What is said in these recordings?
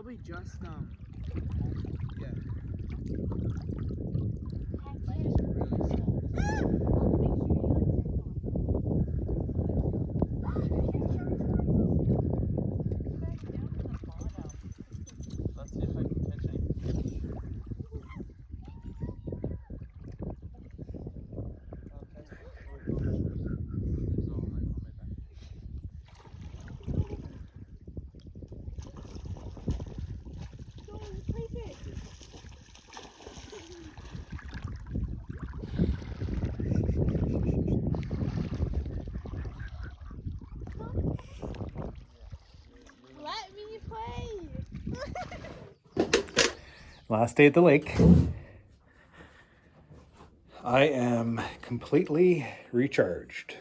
probably just yeah. Let's see if I can catch any. Let me play. Last day at the lake. I am completely recharged.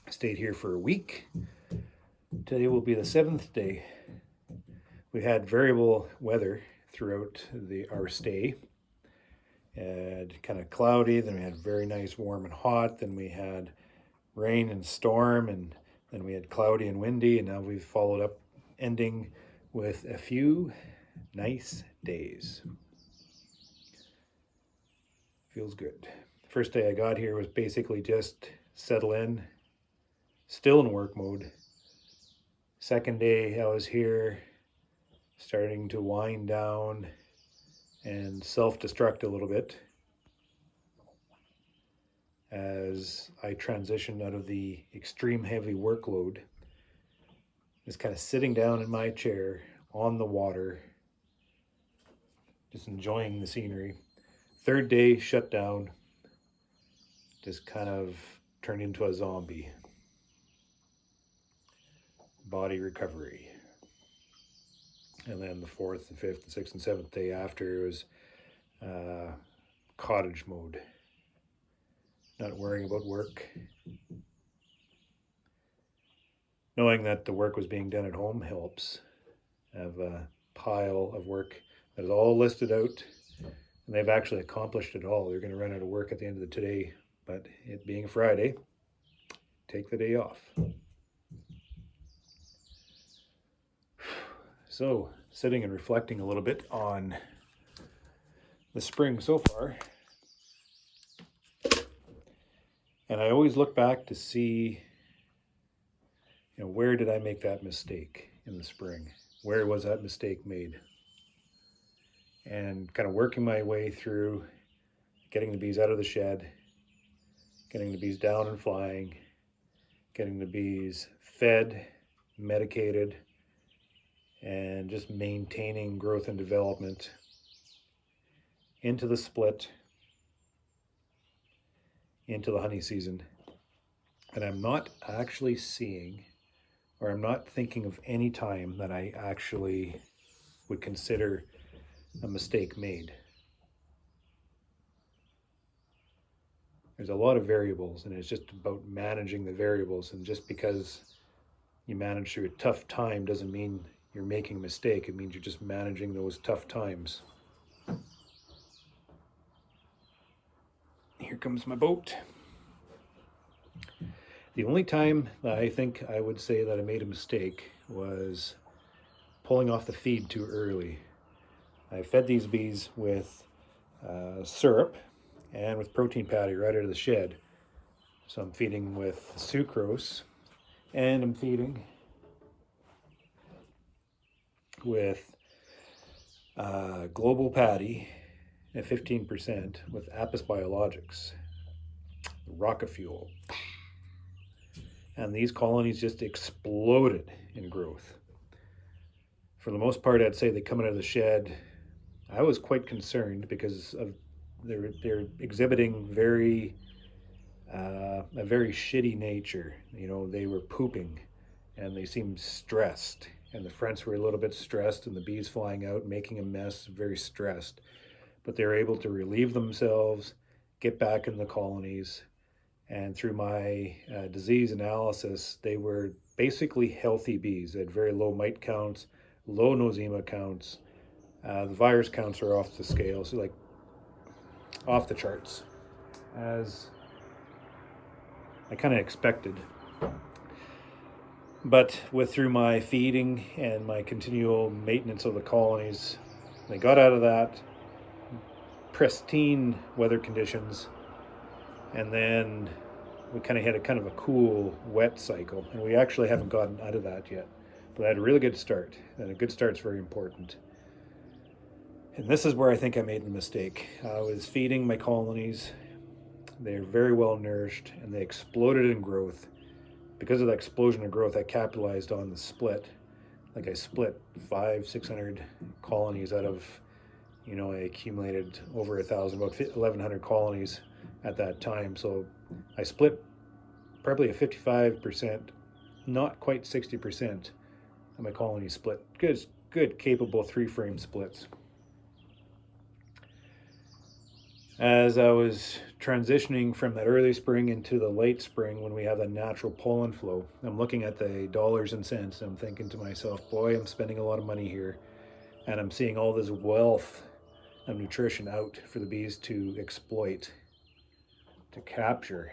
I stayed here for a week. Today will be the 7th day. We had variable weather throughout our stay. Had kind of cloudy, then we had very nice warm and hot, then we had rain and storm, and then we had cloudy and windy, and now we've followed up ending with a few nice days. Feels good. First day I got here was basically just settle in, still in work mode. Second day I was here, starting to wind down and self-destruct a little bit as I transitioned out of the extreme heavy workload. Just kind of sitting down in my chair on the water, just enjoying the scenery. Third day, shut down, just kind of turned into a zombie. Body recovery. And then the 4th and 5th and 6th and 7th day after was cottage mode. Not worrying about work. Knowing that the work was being done at home helps. I have a pile of work that is all listed out, and they've actually accomplished it all. They're going to run out of work at the end of the today, but it being Friday, take the day off. So, sitting and reflecting a little bit on the spring so far. And I always look back to see, where did I make that mistake in the spring? Where was that mistake made? And kind of working my way through getting the bees out of the shed, getting the bees down and flying, getting the bees fed, medicated, and just maintaining growth and development into the split, into the honey season. And I'm not actually seeing, or I'm not thinking of any time that I actually would consider a mistake made. There's a lot of variables, and it's just about managing the variables. And just because you manage through a tough time doesn't mean you're making a mistake. It means you're just managing those tough times. Here comes my boat. The only time that I think I would say that I made a mistake was pulling off the feed too early. I fed these bees with syrup and with protein patty right out of the shed. So I'm feeding with sucrose, and I'm feeding with global patty at 15% with Apis Biologics, rocket fuel. And these colonies just exploded in growth. For the most part, I'd say they come out of the shed. I was quite concerned because of they're exhibiting a very shitty nature. They were pooping, and they seemed stressed. And the fronts were a little bit stressed, and the bees flying out, making a mess, very stressed. But they were able to relieve themselves, get back in the colonies, and through my disease analysis, they were basically healthy bees. They had very low mite counts, low nosema counts. The virus counts are off the scale, so like off the charts, as I kind of expected. But through my feeding and my continual maintenance of the colonies, they got out of that pristine weather conditions, and then we kind of had a cool wet cycle, and we actually haven't gotten out of that yet. But I had a really good start, and a good start's very important. And this is where I think I made the mistake. I was feeding my colonies. They're very well nourished, and they exploded in growth. Because of that explosion of growth, I capitalized on the split. Like I split 600 colonies out of, I accumulated over 1,000, about 1,100 colonies at that time. So I split probably a 55%, not quite 60% of my colony split. Good, capable 3-frame splits. As I was transitioning from that early spring into the late spring, when we have a natural pollen flow, I'm looking at the dollars and cents. And I'm thinking to myself, boy, I'm spending a lot of money here. And I'm seeing all this wealth of nutrition out for the bees to exploit, to capture.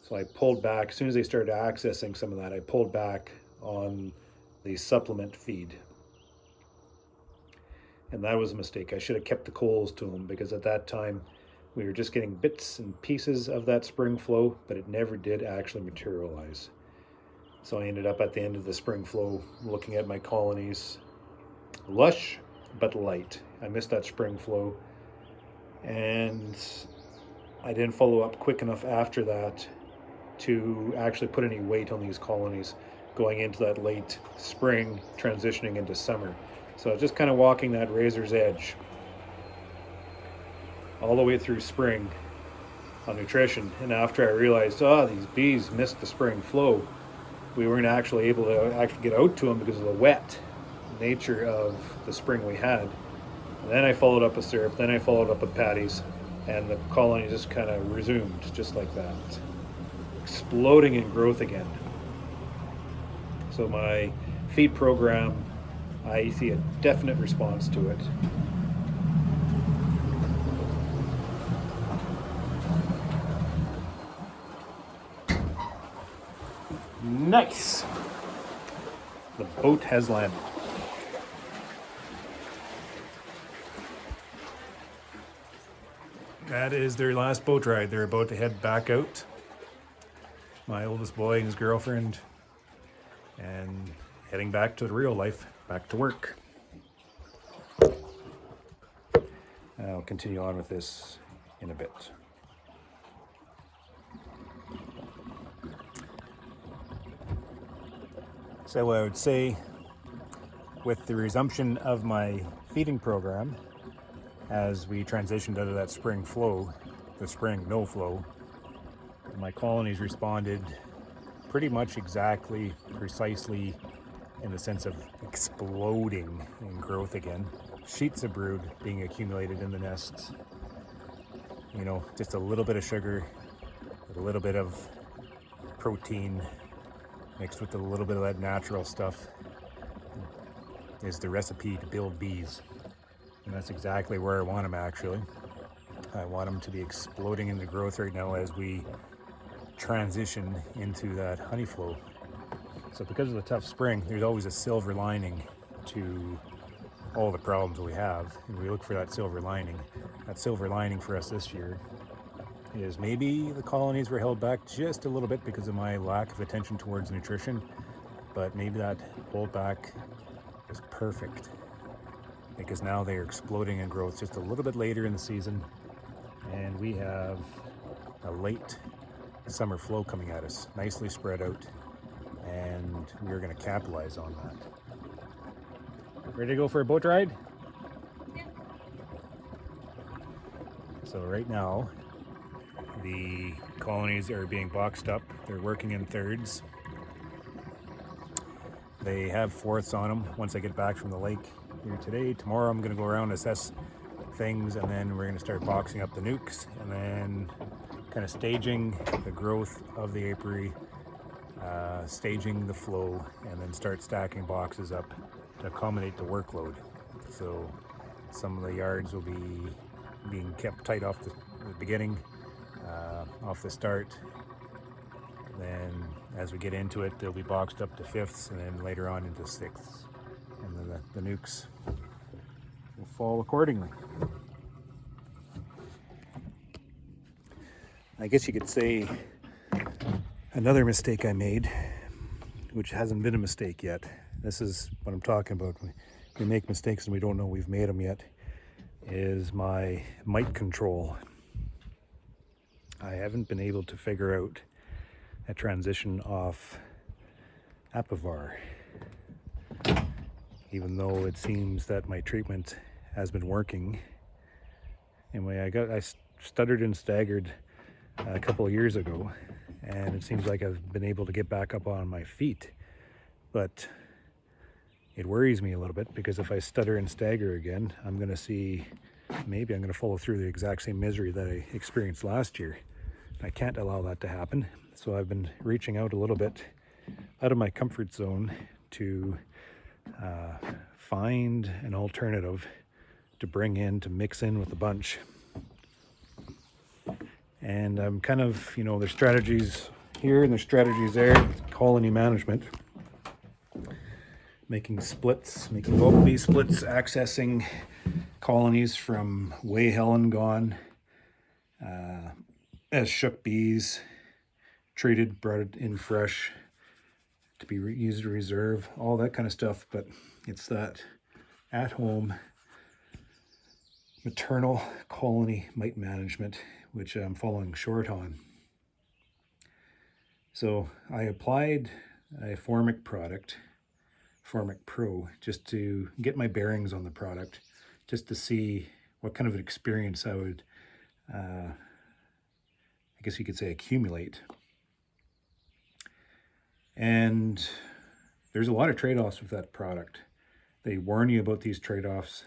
So I pulled back. As soon as they started accessing some of that, I pulled back on the supplement feed. And that was a mistake. I should have kept the coals to them, because at that time we were just getting bits and pieces of that spring flow, but it never did actually materialize. So I ended up at the end of the spring flow looking at my colonies, lush but light. I missed that spring flow, and I didn't follow up quick enough after that to actually put any weight on these colonies going into that late spring, transitioning into summer. So I was just kind of walking that razor's edge all the way through spring on nutrition. And after I realized, these bees missed the spring flow, we weren't actually able to actually get out to them because of the wet nature of the spring we had. And then I followed up with syrup, then I followed up with patties, and the colony just kind of resumed just like that, exploding in growth again. So my feed program, I see a definite response to it. Nice! The boat has landed. That is their last boat ride. They're about to head back out. My oldest boy and his girlfriend, and heading back to the real life, back to work. I'll continue on with this in a bit. So I would say, with the resumption of my feeding program, as we transitioned out of that spring flow, the spring no flow, my colonies responded pretty much exactly, precisely, in the sense of exploding in growth again. Sheets of brood being accumulated in the nests. Just a little bit of sugar, with a little bit of protein, mixed with a little bit of that natural stuff, is the recipe to build bees. And that's exactly where I want them, actually. I want them to be exploding into growth right now as we transition into that honey flow. So because of the tough spring, there's always a silver lining to all the problems we have, and we look for that silver lining. That silver lining for us this year is maybe the colonies were held back just a little bit because of my lack of attention towards nutrition, but maybe that hold back is perfect, because now they're exploding in growth just a little bit later in the season, and we have a late summer flow coming at us, nicely spread out, and we're going to capitalize on that. Ready to go for a boat ride? Yeah. So right now, the colonies are being boxed up. They're working in thirds. They have fourths on them once I get back from the lake here today. Tomorrow I'm going to go around, assess things, and then we're going to start boxing up the nukes, and then kind of staging the growth of the apiary, staging the flow, and then start stacking boxes up to accommodate the workload. So some of the yards will be being kept tight off the beginning, off the start, Then as we get into it, they'll be boxed up to fifths, and then later on into sixths. And then the nukes will fall accordingly. I guess you could say another mistake I made, which hasn't been a mistake yet. This is what I'm talking about. We make mistakes and we don't know we've made them yet. Is my mite control. I haven't been able to figure out a transition off Apivar, even though it seems that my treatment has been working. Anyway, I stuttered and staggered a couple of years ago, and it seems like I've been able to get back up on my feet, but it worries me a little bit, because if I stutter and stagger again, maybe I'm going to follow through the exact same misery that I experienced last year. I can't allow that to happen, so I've been reaching out a little bit out of my comfort zone to find an alternative to bring in, to mix in with the bunch. And I'm kind of, there's strategies here and there's strategies there. Colony management, making bumblebee splits, accessing colonies from way hell and gone, as shook bees, treated, brought it in fresh to be used to reserve, all that kind of stuff. But it's that at-home maternal colony mite management which I'm falling short on. So I applied a Formic product, Formic Pro, just to get my bearings on the product, just to see what kind of an experience I would, I guess you could say, accumulate. And there's a lot of trade-offs with that product. They warn you about these trade-offs.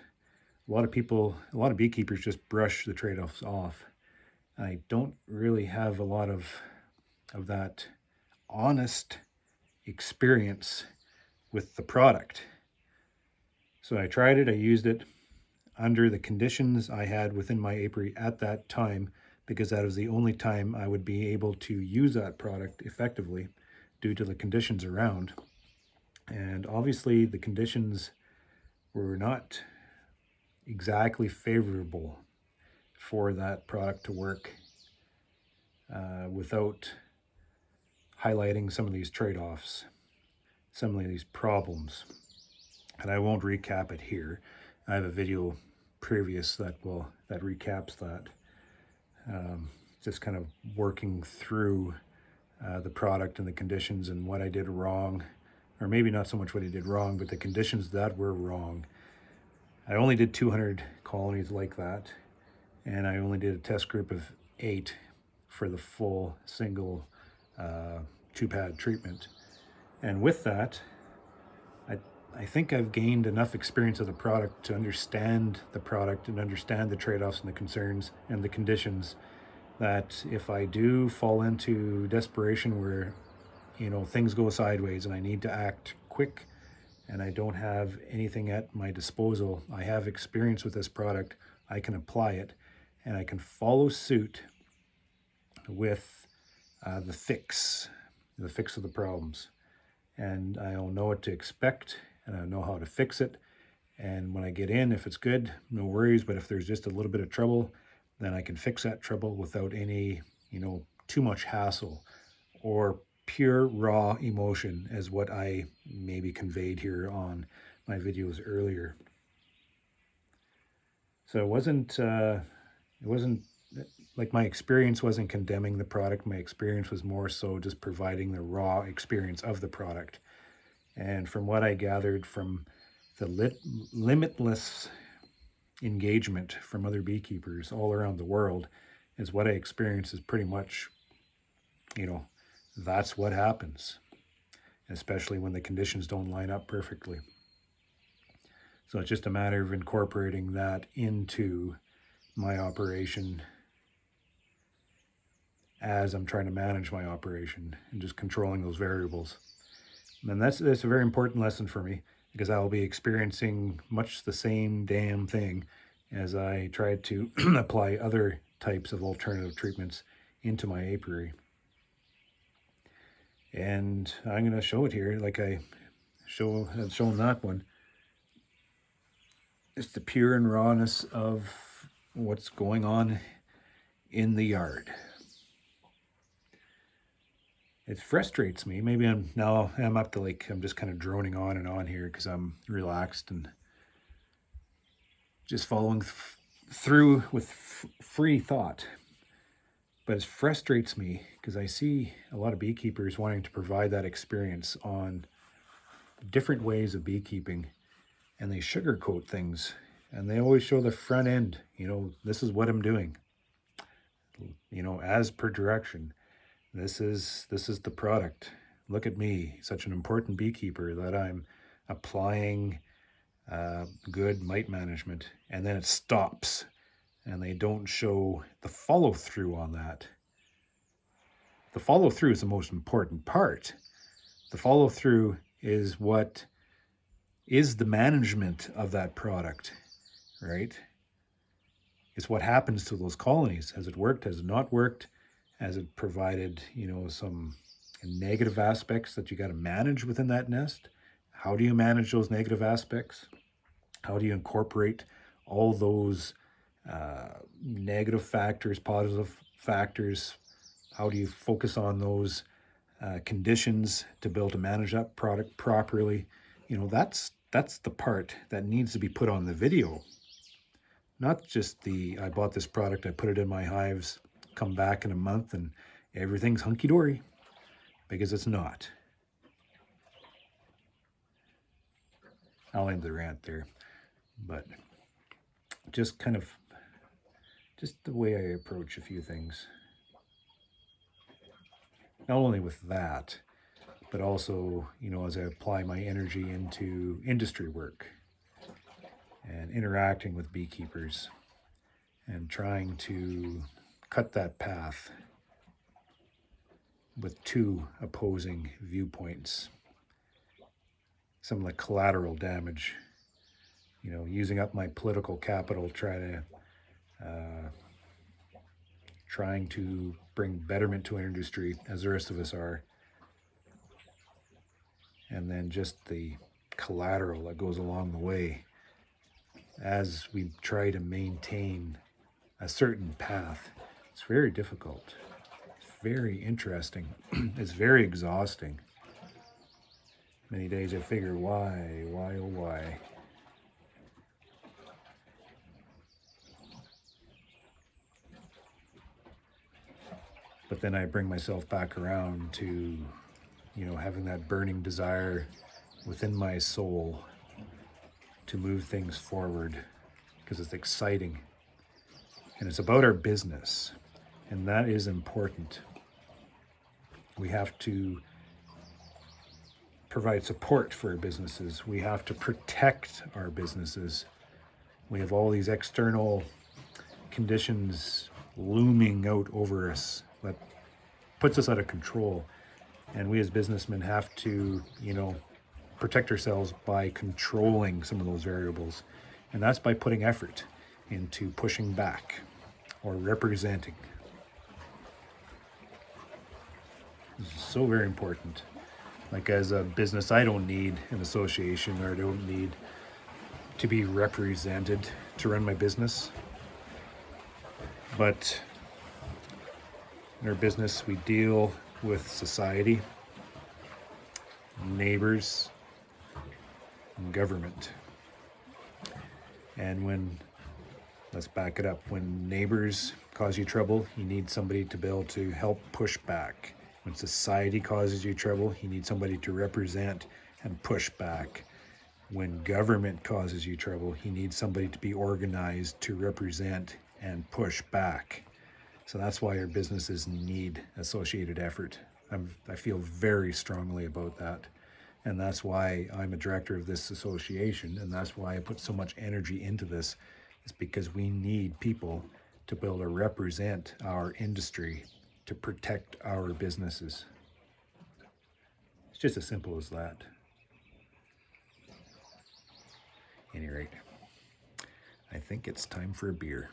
A lot of beekeepers just brush the trade-offs off. I don't really have a lot of that honest experience with the product. So I tried it, I used it under the conditions I had within my apiary at that time, because that was the only time I would be able to use that product effectively due to the conditions around. And obviously the conditions were not exactly favorable for that product to work without highlighting some of these trade-offs, some of these problems. And I won't recap it here. I have a video previous that recaps that. Just kind of working through the product and the conditions and what I did wrong, or maybe not so much what I did wrong, but the conditions that were wrong. I only did 200 colonies like that, and I only did a test group of 8 for the full single 2-pad treatment. And with that, I think I've gained enough experience of the product to understand the product and understand the trade-offs and the concerns and the conditions, that if I do fall into desperation where things go sideways and I need to act quick and I don't have anything at my disposal, I have experience with this product, I can apply it, and I can follow suit with the fix of the problems. And I'll know what to expect, and I know how to fix it. And when I get in, if it's good, no worries. But if there's just a little bit of trouble, then I can fix that trouble without any, too much hassle or pure raw emotion, as what I maybe conveyed here on my videos earlier. So it wasn't like my experience wasn't condemning the product. My experience was more so just providing the raw experience of the product. And from what I gathered from the limitless engagement from other beekeepers all around the world, is what I experienced is pretty much, that's what happens, especially when the conditions don't line up perfectly. So it's just a matter of incorporating that into my operation as I'm trying to manage my operation, and just controlling those variables. And that's a very important lesson for me, because I will be experiencing much the same damn thing as I try to apply other types of alternative treatments into my apiary. And I'm going to show it here like I have shown that one. It's the pure and rawness of what's going on in the yard. It frustrates me. Maybe I'm up to I'm just kind of droning on and on here because I'm relaxed and just following through with free thought. But it frustrates me because I see a lot of beekeepers wanting to provide that experience on different ways of beekeeping, and they sugarcoat things, and they always show the front end. This is what I'm doing. As per direction. This is the product. Look at me, such an important beekeeper, that I'm applying good mite management, and then it stops, and they don't show the follow through on that. The follow through is the most important part. The follow through is what is the management of that product, right? It's what happens to those colonies. Has it worked? Has it not worked? Has it provided, some negative aspects that you got to manage within that nest? How do you manage those negative aspects? How do you incorporate all those negative factors, positive factors? How do you focus on those conditions to be able to manage that product properly? That's the part that needs to be put on the video. Not just I bought this product, I put it in my hives, come back in a month and everything's hunky-dory, because it's not. I'll end the rant there, but just the way I approach a few things. Not only with that, but also, as I apply my energy into industry work and interacting with beekeepers and trying to cut that path with two opposing viewpoints. Some of the collateral damage, using up my political capital, trying to bring betterment to an industry, as the rest of us are. And then just the collateral that goes along the way as we try to maintain a certain path. It's very difficult. It's very interesting. It's very exhausting. Many days I figure, why, oh why? But then I bring myself back around to, having that burning desire within my soul to move things forward, because it's exciting. And it's about our business, and that is important. We have to provide support for our businesses. We have to protect our businesses. We have all these external conditions looming out over us that puts us out of control. And we as businessmen have to, protect ourselves by controlling some of those variables. And that's by putting effort into pushing back or representing. This is so very important. Like, as a business, I don't need an association, or I don't need to be represented to run my business. But in our business, we deal with society, neighbors, and government. And let's back it up, when neighbors cause you trouble, you need somebody to be able to help push back. When society causes you trouble, you need somebody to represent and push back. When government causes you trouble, you need somebody to be organized to represent and push back. So that's why our businesses need associated effort. I feel very strongly about that. And that's why I'm a director of this association, and that's why I put so much energy into this. It's because we need people to be able to represent our industry, to protect our businesses. It's just as simple as that. At any rate, I think it's time for a beer.